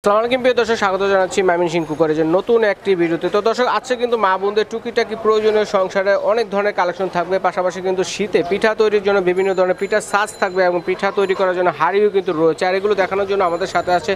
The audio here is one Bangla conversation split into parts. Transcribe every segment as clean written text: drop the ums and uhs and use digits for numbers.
আসসালামু আলাইকুম প্রিয় দর্শক, স্বাগত জানাচ্ছি ময়মনসিংহ কুকারের নতুন একটি ভিডিওতে। তো দর্শক, আজকে কিন্তু মা বোনদের টুকিটাকি প্রয়োজনীয় সংসারে অনেক ধরনের কালেকশন থাকবে। পাশাপাশি কিন্তু শীতে পিঠা তৈরির জন্য বিভিন্ন ধরনের পিঠার সাজ থাকবে এবং পিঠা তৈরি করার জন্য হাঁড়িও কিন্তু রয়েছে। আর এগুলো দেখানোর জন্য আমাদের সাথে আছে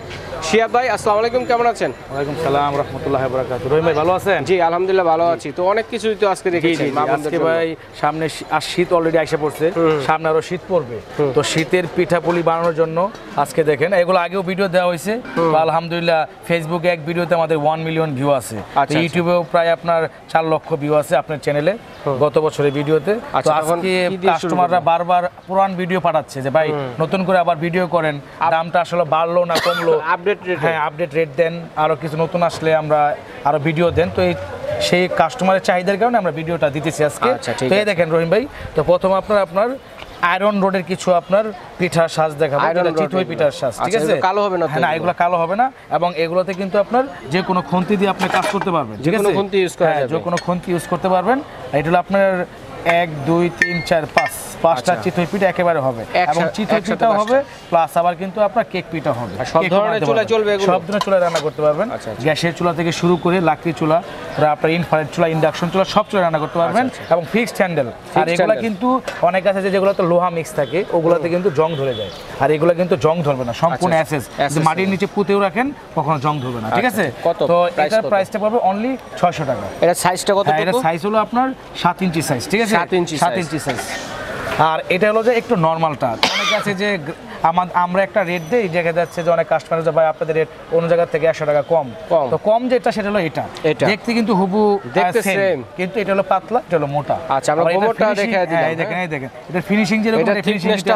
শিহাব ভাই। আসসালামু আলাইকুম, কেমন আছেন? ওয়ালাইকুম সালাম রাহমাতুল্লাহি ওয়া বারাকাতুহু। রহিম ভাই ভালো আছেন? জি আলহামদুলিল্লাহ ভালো আছি। তো অনেক কিছুই তো আজকে দেখেছি মা বোনদের আজকে ভাই সামনে আর শীত অলরেডি এসে পড়ছে, সামনে আরো শীত পড়বে। তো শীতের পিঠাপুলি বানানোর জন্য আজকে দেখেন এগুলো আগেও ভিডিও দেওয়া হয়েছে। তো আলহামদুলিল্লাহ ফেসবুকে এক ভিডিওতে আমাদের 1 মিলিয়ন ভিউ আছে, ইউটিউবেও প্রায় আপনার 4 লক্ষ ভিউ আছে আপনার চ্যানেলে গত বছরের ভিডিওতে। তো আজকে কাস্টমাররা বারবার পুরান ভিডিও পাঠাচ্ছে যে ভাই নতুন করে আবার ভিডিও করেন, দামটা আসলে বাড়লো না কমলো, আপডেট রেট, হ্যাঁ আপডেট রেট দেন, আরো কিছু নতুন আসলে আমরা আরো ভিডিও দেন। তো এই সেই কাস্টমারের চাহিদার কারণে আমরা ভিডিওটা দিতেছি আজকে। তো এই দেখেন রহিম ভাই, তো প্রথম আপনার আয়রন রোডের কিছু আপনার পিঠার সাজ দেখাবো, যেটা চিতই পিঠার সাজ, ঠিক আছে? কালো হবে না? না, এগুলো কালো হবে না, এবং এগুলোতে কিন্তু আপনার যে কোনো খুন্তি দিয়ে আপনি কাজ করতে পারবেন, ঠিক আছে? খুন্তি ইউজ করা যাবে, যে কোনো খুন্তি ইউজ করতে পারবেন। এটা হলো আপনার 1 2 3 4 5 5টা চিতই পিঠা একেবারে হবে, এবং চিতই পিঠাও হবে প্লাস আবার কিন্তু আপনার কেক পিঠা হবে। সব ধরনের চুলা চলবে, সব ধরনের চুলা রান্না করতে পারবেন। গ্যাসের চুলা থেকে শুরু করে লাকড়ি চুলা, আপনার ইনফ্রারেড চুলা, ইন্ডাকশন চুলা, সব চুলা রান্না করতে পারবেন, এবং ফিক্সড হ্যান্ডেল। আর এগুলা কিন্তু অনেক আছে যেগুলোতে লোহা মিক্স থাকে, ওগুলাতে কিন্তু জং ধরে যায়, আর এগুলা কিন্তু জং ধরবে না, সম্পূর্ণ অ্যাসেস। মাটির নিচে পুঁতেও রাখেন কখনো জং ধরবে না, ঠিক আছে? তো এটার প্রাইসটা পড়বে অনলি 600 টাকা। এটা সাইজটা কত? এটা সাইজ হলো আপনার 7 ইঞ্চি সাইজ, ঠিক আছে? 7 ইঞ্চি সাইজ। আর এটা হলো যে একটু নর্মালটা, অনেক আছে যে আমরা একটা রেট দেই, দেখা যাচ্ছে যে অনেক কাস্টমার যে ভাই আপনাদের রেট অন্য জায়গা থেকে 100 টাকা কম। তো কম যেটা সেটা হলো এটা দেখতে কিন্তু হুবু সেম, কিন্তু এটা হলো পাতলা, এটা হলো মোটা। আচ্ছা, আমরা মোটা দেখাই দিলাম। এই দেখেন, এই দেখেন, এটা ফিনিশিং যেরকম, এটা ফিনিশিংটা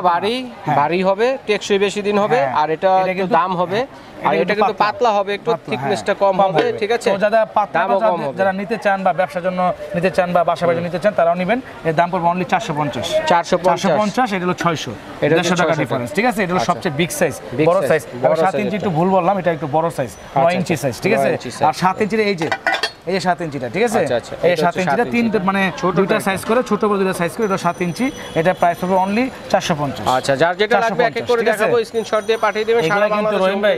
ভারী হবে, টেকসই বেশি দিন হবে, আর এটা একটু দাম হবে। আর এটা কিন্তু পাতলা হবে, একটু থিকনেসটা কম হবে, ঠিক আছে? তো যারা পাতলা যারা নিতে চান বা ব্যবসার জন্য নিতে চান বা বাসা বাড়ি নিতে চান, তারাও নেবেন। এর দাম পড়বে অনলি 450। 450, এটা হলো 600, 150 টাকা ডিফারেন্স, ঠিক আছে? এটা হলো সবচেয়ে বিগ সাইজ, বড় সাইজ। 7 ইঞ্চি একটু ভুল বললাম, এটা একটু বড় সাইজ, 9 ইঞ্চি সাইজ, ঠিক আছে? আর 7 ইঞ্চির এই যে 7 ইঞ্চিটা, ঠিক আছে? এই 7 ইঞ্চিটা তিনটা মানে দুইটা সাইজ করে, ছোট বড় দুইটা সাইজ করে, এটা 7 ইঞ্চি। এটা প্রাইস হবে অনলি 450। আচ্ছা, যার যেটা লাগবে এক এক করে দেখাবো, স্ক্রিনশট দিয়ে পাঠিয়ে দিবেন। সারা বাংলাদেশে রহিম ভাই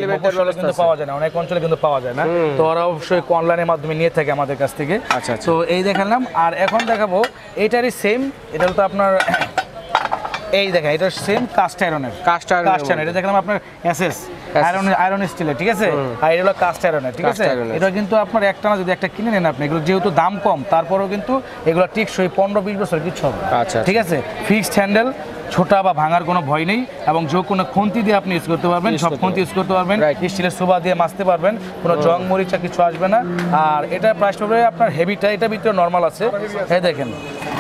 কিন্তু পাওয়া যায় না, অনেক অঞ্চলে কিন্তু পাওয়া যায় না। তো ওরা অবশ্যই অনলাইনের মাধ্যমে নিয়ে থাকে আমাদের কাছ থেকে। আচ্ছা, তো এই দেখালাম। আর এখন দেখাবো এটারই সেম, এটা তো আপনার এই দেখেন, এটা সেম কাস্ট আয়রনের, এটা দেখলাম আপনার এসএস আয়রন স্টিলের, ঠিক আছে? আর এটা হলো কাস্ট আয়রনের, ঠিক আছে? এটা কিন্তু আপনার একটা না, যদি একটা কিনে নেন আপনি, এগুলো যেহেতু দাম কম, তারপরেও কিন্তু এগুলো টিকসই 15-20 বছর কিছু হবে, ঠিক আছে? ফিক্সড হ্যান্ডেল, ছোটা বা ভাঙার কোনো ভয় নেই, এবং যে কোনো খুন্তি দিয়ে আপনি ইউজ করতে পারবেন, সব খুন্তি ইউজ করতে পারবেন, স্টিলের সোবা দিয়ে মাজতে পারবেন, কোনো জং মরিচা কিছু আসবে না। আর এটার প্রাইস হবে আপনার হেভিটা, এটার ভিতরে নর্মাল আছে, এই দেখেন,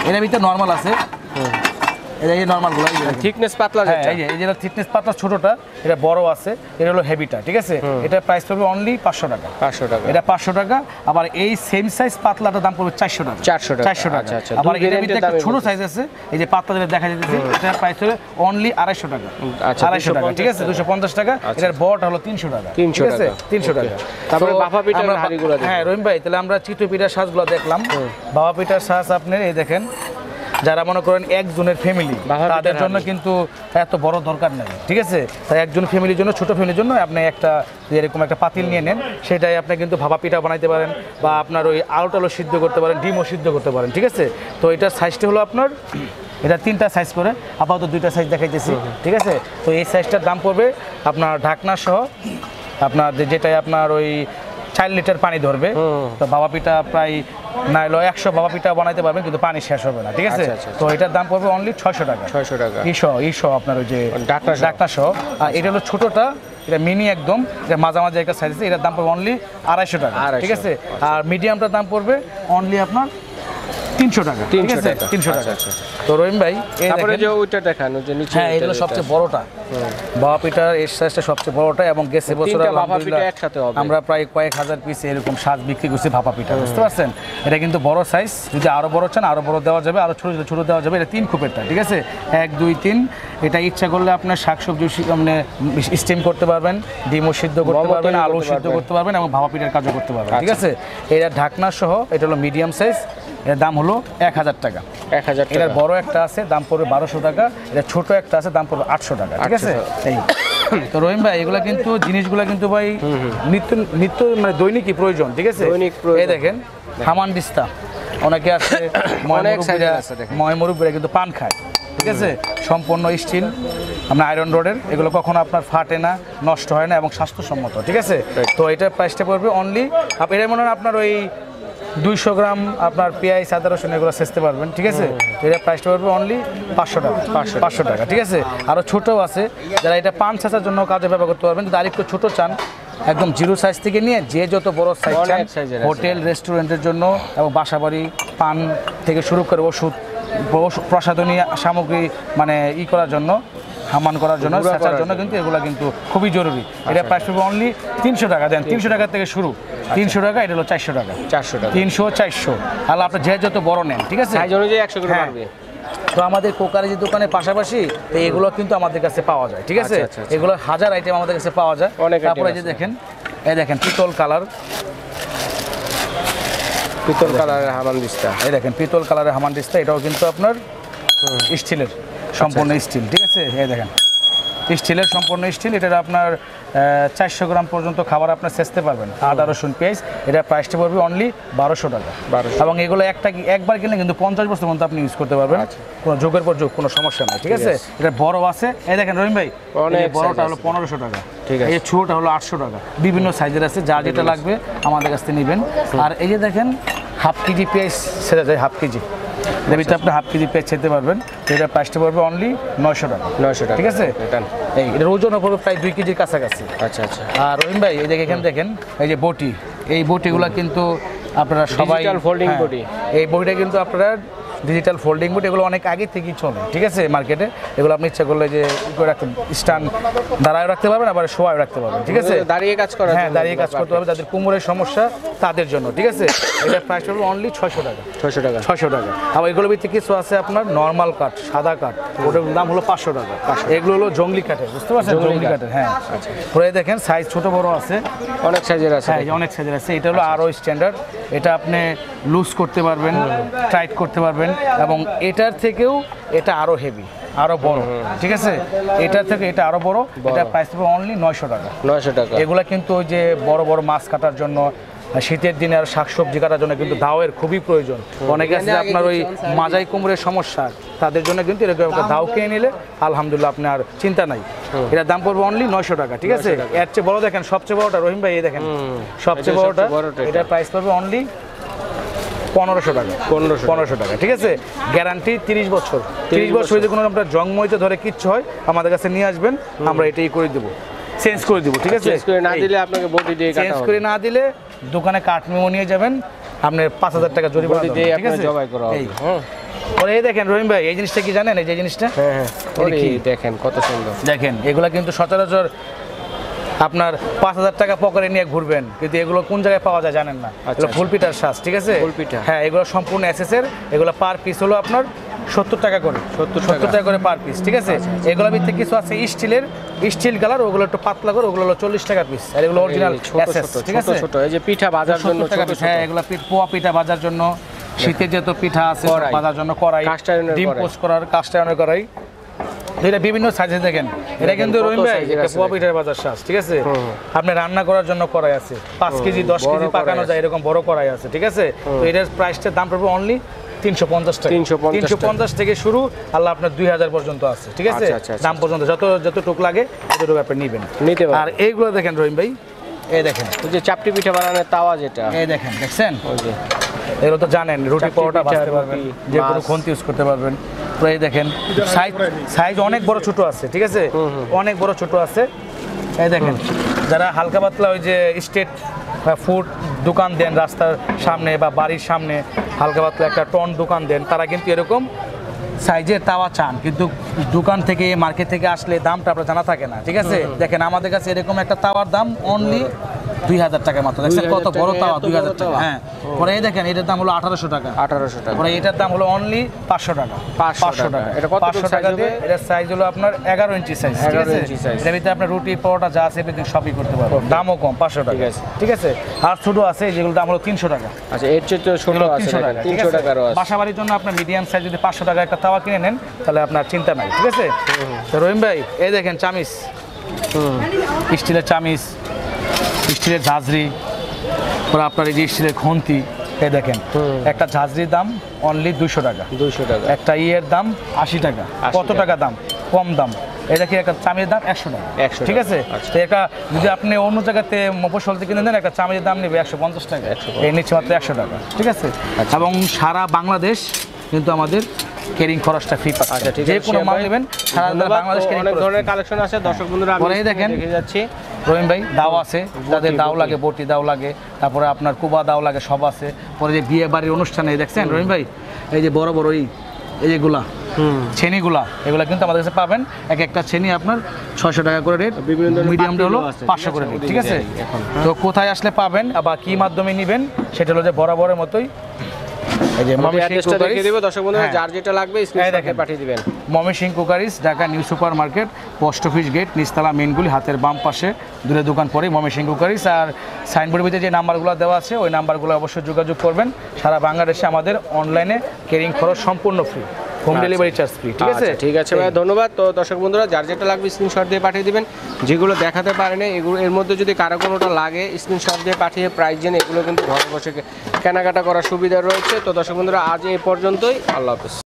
এটার ভিতরে নর্মাল আছে, এই নরমালগুলো থিকনেস পাতলা, এই যে থিকনেস পাতলা ছোটটা, এটা বড় আছে, এটা হলো হেভিটা, ঠিক আছে? এটা প্রাইস পড়বে অনলি 500 টাকা। এটা 500 টাকা। আবার এই সেম সাইজ পাতলাটার দাম পড়বে 400 টাকা। 400 টাকা। আবার এর ভিতরে একটা ছোট সাইজ আছে, এই যে পাতলা যেটা দেখা যাচ্ছে, এটার প্রাইস হবে অনলি 250 টাকা। 250 টাকা, ঠিক আছে? 250 টাকা। এটার বড়টা হলো 300 টাকা, ঠিক আছে? 300 টাকা। তারপরে ভাপা পিঠার হাঁড়িগুলো, হ্যাঁ রহিম ভাই, তাহলে আমরা চিতই পিঠার সাজগুলো দেখলাম। ভাপা পিঠার সাজ আপনার এই দেখেন, যারা মনে করেন একজনের ফ্যামিলি, তাদের জন্য কিন্তু এত বড় দরকার নেই, ঠিক আছে? তাই একজন ফ্যামিলির জন্য, ছোট ফ্যামিলির জন্য আপনি একটা এরকম একটা পাতিল নিয়ে নেন, সেটাই আপনি কিন্তু ভাপা পিঠা বানাইতে পারেন, বা আপনার ওই আলু সিদ্ধ করতে পারেন, ডিমও সিদ্ধ করতে পারেন, ঠিক আছে? তো এটার সাইজটা হলো আপনার, এটা 3টা সাইজ করে, আপাতত 2টা সাইজ দেখাইতেছি, ঠিক আছে? তো এই সাইজটার দাম পড়বে আপনার ঢাকনা সহ, আপনার যেটাই আপনার ওই 4 লিটার পানি ধরবে। তো বাবা পিঠা প্রায় না হলো 100 বাবা পিঠা বানাইতে পারবেন, কিন্তু পানি শেষ হবে না, ঠিক আছে? তো এটার দাম পড়বে অনলি 600 টাকা। 600 টাকা ইসহ আপনার ওই যে ডাকনা সহ। আর এটা হলো ছোটটা, এটা মিনি একদম, এটা মাঝামাঝি একটা সাইজ আছে, এটার দাম পড়বে অনলি 250 টাকা, ঠিক আছে? আর মিডিয়ামটার দাম পড়বে অনলি আপনার 300 টাকা, ঠিক আছে? 300 টাকা। তো রহিম ভাই, তারপরে যে ওইটা দেখানো, যে নিচে, হ্যাঁ এটা সবচেয়ে বড়টা, বাবা পিঠার এর সাইজটা সবচেয়ে বড়টা, এবং গেছে বছর আমরা প্রায় কয়েক হাজার পিস এরকম সাজ বিক্রি করছি ভাপা পিঠা, বুঝতে পারছেন? এটা কিন্তু বড় সাইজ, যদি আরো বড় চান আরো বড় দেওয়া যাবে, আরো ছোট দেওয়া যাবে। এটা 3 খোপেরটা, ঠিক আছে? 1 2 3। এটা ইচ্ছা করলে আপনার শাকসবজি মানে স্টিম করতে পারবেন, ডিমও সিদ্ধ করতে পারবেন, আলু সিদ্ধ করতে পারবেন, এবং ভাপা পিঠার কাজও করতে পারবেন, ঠিক আছে? এটা ঢাকনা সহ, এটা হলো মিডিয়াম সাইজ, এর দাম হলো 1000 টাকা। 1000 টাকা। এটার বড় একটা আছে, দাম পড়বে 1200 টাকা। এটা ছোট একটা আছে, দাম পড়বে 800 টাকা, ঠিক আছে? এই তো রহিম ভাই এগুলা কিন্তু জিনিসগুলা কিন্তু ভাই নিত্য নিত্য মানে দৈনিকই প্রয়োজন, ঠিক আছে? দৈনিক প্রয়োজন। এই দেখেন হামান দিস্তা, অনেকে আছে অনেক size-এর আছে দেখেন। ময়মুরুব্বীরা কিন্তু পান খায়, ঠিক আছে? সম্পূর্ণ স্টিল, আপনার আয়রন রোডের, এগুলো কখনো আপনার ফাটে না, নষ্ট হয় না এবং স্বাস্থ্যসম্মত, ঠিক আছে? তো এটার প্রাইসটা পড়বে অনলি, এটা মনে হয় আপনার ওই 200 গ্রাম আপনার পেঁয়াজ আদা রসুন এগুলো সেচতে পারবেন, ঠিক আছে? তো এটার প্রাইসটা পড়বে অনলি 500 টাকা, 500 টাকা, ঠিক আছে? আরও ছোটও আছে, যারা এটা পান ছাঁচার জন্য কাজে ব্যবহার করতে পারবেন, যদি আরেকটু ছোটো চান, একদম জিরো সাইজ থেকে নিয়ে যে যত বড় সাইজ চান, অনেক size-এর আছে। হোটেল রেস্টুরেন্টের জন্য এবং বাসাবাড়ি পান থেকে শুরু করে ওষুধ প্রসাধনী সামগ্রী মানে করার জন্য, হামান করার জন্য, গুঁড়া ছাঁচার করার জন্য কিন্তু এগুলো কিন্তু খুবই জরুরি। এটা প্রাইস পড়বে অনলি 300 টাকা, দেন 300 টাকা থেকে শুরু, 300 টাকা, এটা হলো 400 টাকা, 400 টাকা 300 400, তাহলে আপনি যে যত বড় নেন, ঠিক আছে? সাইজ অনুযায়ী 100 করে হ্যাঁ। পারবে। তো আমাদের কোকারেজি দোকানের পাশাপাশি তো এগুলো কিন্তু আমাদের কাছে পাওয়া যায়, ঠিক আছে? আচ্ছা, আচ্ছা। এগুলো হাজার আইটেম আমাদের কাছে পাওয়া যায়। অনেক item তারপরে এই যে আছে। দেখেন, এই দেখেন পিতল কালার, পিতল কালারের হামান দিস্তা। এই দেখেন পিতল কালারের হামান দিস্তা, এটাও কিন্তু আপনার স্টিলের, সম্পূর্ণ স্টিল, ঠিক আছে? এই দেখেন স্টিলের, সম্পূর্ণ স্টিল, এটার আপনার 400 গ্রাম পর্যন্ত খাবার আপনার সেচতে পারবেন, আদা রসুন পেঁয়াজ। এটার প্রাইসটা পড়বে অনলি 1200 টাকা, 1200। এবং এগুলো একবার কিনলে কিন্তু 50 বছর পর্যন্ত আপনি ইউজ করতে পারবেন, কোনো যুগের পর যুগ, কোনো সমস্যা নাই, ঠিক আছে? এটা বড় আছে, এই দেখেন রহিম ভাই, অনেক এই বড়টা size হলো আছে। 1500 টাকা, ঠিক আছে। এই ছোটটা হলো 800 টাকা, বিভিন্ন সাইজের আছে, যা যেটা লাগবে আমাদের কাছ থেকে নেবেন। আর এই যে দেখেন হাফ কেজি পেঁয়াজ সেটা যায়, হাফ কেজি দেবিতে আপনি হাফ কেজি পেঁয়াজ খেতে পারবেন। তো এটার প্রাইসটা পড়বে অনলি 900 টাকা, 900 টাকা, ঠিক আছে? এটা এই এটার ওজন পড়বে প্রায় 2 কেজির কাছাকাছি। আচ্ছা আচ্ছা। আর রহিম ভাই এই দেখে এখানে দেখেন, এই যে বটি, এই বটিগুলো কিন্তু আপনারা সবাই, Digital folding হ্যাঁ, বটি। এই বটিটা কিন্তু আপনারা ডিজিটাল ফোল্ডিং বটি, এগুলো অনেক আগে থেকেই চলে, ঠিক আছে? মার্কেটে এগুলো আপনি ইচ্ছা করলে যে রাখতে, স্ট্যান্ড দাঁড়ায় রাখতে পারবেন, আবার শোয়ায় রাখতে পারবেন, ঠিক আছে? দাঁড়িয়ে কাজ করা, হ্যাঁ, দাঁড়িয়ে কাজ করতে হবে, যাদের কোমরের সমস্যা তাদের জন্য, ঠিক আছে? এটার প্রাইস হলো অনলি 600 টাকা, 600 টাকা। 600 টাকা। আবার এগুলোর ভিতরে কিছু আছে আপনার নর্মাল কাঠ, সাদা কাঠ, ওটার দাম হলো 500 টাকা। এগুলো হলো জঙ্গলি কাঠের, বুঝতে পারছেন? জঙ্গলি কাঠের, হ্যাঁ। পরে দেখেন সাইজ ছোট বড় আছে, অনেক সাইজের আছে। হ্যাঁ, এই যে অনেক সাইজের আছে। এটা হলো আরও স্ট্যান্ডার্ড, এটা আপনি লুজ করতে পারবেন, টাইট করতে পারবেন, এবং এটার থেকেও এটা আরও হেভি, আরও বড়, ঠিক আছে? এটার থেকে এটা আরও বড়, এটা প্রাইস হবে অনলি 900 টাকা। 900 টাকা। এগুলা কিন্তু ওই যে বড় বড় মাছ কাটার জন্য, শীতের দিনে আর শাকসবজি কাটার জন্য কিন্তু দাওয়ের খুবই প্রয়োজন। অনেকে আছে যে আপনার ওই মাজাই কোমরের সমস্যা, তাদের জন্য কিন্তু এরকম একটা দাও কিনে নিলে আলহামদুলিল্লাহ আপনার চিন্তা নাই। এটার দাম পড়বে অনলি 900 টাকা, ঠিক আছে? এর চেয়ে বড় দেখেন, সবচেয়ে বড়টা রহিম ভাই, এই দেখেন সবচেয়ে এটা বড়টা, সবচেয়ে বড়টা এটা। এটার প্রাইস পড়বে অনলি 1500 টাকা, 1500 টাকা, ঠিক আছে? গ্যারান্টি 30 বছর, 30 বছর যদি কোনো আপনার জংমইতে ধরে কিচ্ছু হয় আমাদের কাছে নিয়ে আসবেন, আমরা এটাই করে দেবো, চেঞ্জ করে দেবো, ঠিক আছে? চেঞ্জ করে না দিলে আপনাকে বডি দিয়ে কাটা চেঞ্জ হবে। করে না দিলে দোকানে কাঠ মেমো নিয়ে যাবেন, আপনার 5000 টাকা জরিমানা বডি দেবেন, দিয়ে ঠিক আপনাকে আছে? জবাই করা হবে। এই, ওরে এই দেখেন রহিম ভাই, এই জিনিসটা কি জানেন? এই যে জিনিসটা, হ্যাঁ হ্যাঁ, এটা কি? দেখেন কত সুন্দর। দেখেন এগুলা কিন্তু সচরাচর আপনার 5000 টাকা পকেটে নিয়ে ঘুরবেন, কিন্তু এগুলো কোন জায়গায় পাওয়া যায় জানেন না। এগুলো ফুল পিঠার শ্বাস, ঠিক আছে? ফুল পিঠা। হ্যাঁ, এগুলো সম্পূর্ণ এসএসের, এগুলো পার পিস হলো আপনার 70 টাকা করে, 70 টাকা করে পার পিস, ঠিক আছে? এগুলোর ভিতরে কিছু আছে স্টিলের, স্টিল কালার, ওগুলো একটু পাতলা করে, ওগুলো হলো 40 টাকা পিস, আর এগুলো অরিজিনাল ছোট এসএস, ছোট, ঠিক ছোট আছে? ছোট, এই যে পিঠা ভাজার জন্য 70 টাকা ছোট পিস, ছোট। হ্যাঁ, এগুলো পোয়া পিঠা ভাজার জন্য, শীতের যত পিঠা আছে কড়াই। ভাজার জন্য কড়াই, কাস্ট আয়রনের ডিম কড়াই। পোস্ট করার কাস্ট আয়রনের কড়াই, এটা বিভিন্ন সাইজে দেখেন। এটা কিন্তু কত রহিম ভাই, সাইজের এটা আছে পোয়া পিঠার বাজার শ্বাস, ঠিক আছে? আপনি রান্না করার জন্য কড়াই আছে, 5 কেজি 10 বড় কেজি কড়াই পাকানো আছে। যায়, এরকম বড় কড়াই আছে, ঠিক আছে? তো এটার প্রাইসটার দাম পড়বে অনলি 350 টাকা, 350 350 থেকে শুরু, আল্লাহ আপনার 2000 পর্যন্ত আছে, ঠিক আছে? আচ্ছা, আচ্ছা, আচ্ছা। দাম পর্যন্ত যতটুকু লাগে ততটুকু আপনি নেবেন। নিতে পারেন। আর এইগুলো দেখেন রহিম ভাই, এই দেখেন, ওই যে চাপটি পিঠা বানানোর তাওয়া যেটা, এই দেখেন, দেখছেন? ওই যে এগুলো তো জানেন, রুটি চাকরি পরোটা পিঠা, ভাজতে পারবেন, রুটি, যে কোনো মাছ। খুন্তি ইউজ করতে পারবেন। তো এই দেখেন সাইজ অনেক বড় ছোট আছে, ঠিক আছে? অনেক বড় ছোট আছে। এই দেখেন যারা হালকা পাতলা ওই যে স্ট্রিট ফুড দোকান দেন রাস্তার সামনে বা বাড়ির সামনে, হালকা পাতলা একটা টন দোকান দেন, তারা কিন্তু এরকম সাইজের তাওয়া চান, কিন্তু দোকান থেকে মার্কেট থেকে আসলে দামটা আপনার জানা থাকে না, ঠিক আছে? দেখেন আমাদের কাছে এরকম একটা তাওয়ার দাম অনলি 2000 টাকা মাত্র, দেখছেন কত বড় তাওয়া, 2000 টাকা। হ্যাঁ, পরে এই দেখেন এটার দাম হলো 1800 টাকা, 1800 টাকা। পরে এটার দাম হলো অনলি 500 টাকা, 500 টাকা। এটা কতটুকু 500 টাকা size দিয়ে হবে? এটার সাইজ হলো আপনার 11 ইঞ্চি সাইজ, ঠিক 11 আছে? ইঞ্চি size। এর ভিতরে আপনার রুটি পরোটা যা আছে এভরিথিং সবই করতে পারবেন, দামও কম, 500 টাকা, ঠিক আছে। ঠিক আছে? আর ছোট আছে যেগুলো দাম হলো 300 টাকা, আচ্ছা, এর চেয়ে তো ছোট আছে, 300 টাকা, ঠিক 300 আছে? টাকারও আছে। বাসা বাড়ির জন্য আপনার মিডিয়াম সাইজ যদি 500 টাকা একটা তাওয়া কিনে নেন, তাহলে আপনার চিন্তা নাই, ঠিক আছে? তো রহিম ভাই এই দেখেন চামিচ, স্টিলের চামিচ, স্টিলের ঝাঁঝরি, পরে আপনার এই যে স্টিলের খুন্তি, এই দেখেন একটা ঝাঁঝরির দাম অনলি 200 টাকা, 200 টাকা। একটা ইয়ের দাম 80 টাকা। 80 কত টাকা দাম? কম দাম। এটা কি একটা চামিচের দাম 100 টাকা, 100 ঠিক আছে? আচ্ছা। তো একটা যদি আপনি অন্য জায়গাতে মফস্বল থেকে কিনে দেন, একটা চামিচের দাম নেবে 150 টাকা, 150 এই নিচ্ছে মাত্র 100 টাকা, ঠিক আছে? এবং সারা বাংলাদেশ কিন্তু আমাদের ক্যারিং খরচটা ফ্রি পাচ্ছে। আচ্ছা, ঠিক যে আছে, কোনো মাল ভাই। নেবেন সারা ধন্যবাদ। বাংলাদেশ তো carrying অনেক খরচ ধরনের free। কালেকশন আছে দর্শক বন্ধুরা, আমি পরে এই দেখেন দেখে যাচ্ছি। রহিম ভাই দাও আছে, যাদের দাও বটি। লাগে, বটি দাও লাগে, তারপরে আপনার কুবা দাও লাগে, সব আছে। পরে যে বিয়ে বাড়ির অনুষ্ঠানে দেখছেন রহিম ভাই, এই যে বড় বড় এই যেগুলা ছেনিগুলা, এগুলা কিন্তু আমাদের কাছে পাবেন। এক একটা ছেনি আপনার 600 টাকা করে রেট, বিভিন্ন ধরনের মিডিয়ামটা হলো পাতিলও আছে, 500 করে রেট, ঠিক আছে? এখন, তো কোথায় আসলে পাবেন বা কি মাধ্যমে নেবেন সেটা হলো যে বরাবরের মতোই এই যে অ্যাড্রেসটা দেখিয়ে দিব দর্শক বন্ধুরা, হ্যাঁ। যার যেটা লাগবে স্ক্রিনশটে দেখেন। পাঠিয়ে দিবেন। Mymensingh cookeries, Dhaka new super market, post office gate, নিচতলা মেনগুলি, হাতের বাম পাশে, দূরে দোকান পরে ময়মনসিংহ কুকারিস। আর সাইনবোর্ডের ভিতরে যে নাম্বারগুলো দেওয়া আছে ওই নাম্বারগুলো অবশ্যই যোগাযোগ করবেন। সারা বাংলাদেশে আমাদের অনলাইনে ক্যারিং খরচ সম্পূর্ণ free, home delivery charge free, ঠিক আছে? আচ্ছা, ঠিক আছে ভাই, ধন্যবাদ। তো দর্শক বন্ধুরা, যার যেটা লাগবে স্ক্রিনশট দিয়ে পাঠিয়ে দিবেন। যেগুলো দেখাতে পারেনি এগুলো, এর মধ্যে যদি কারো কোনোটা লাগে স্ক্রিনশট দিয়ে পাঠিয়ে প্রাইস জেনে এগুলো কিন্তু ঘরে বসে কেনাকাটা করার সুবিধা রয়েছে। তো দর্শক বন্ধুরা, আজ এই পর্যন্তই, আল্লাহ হাফেজ।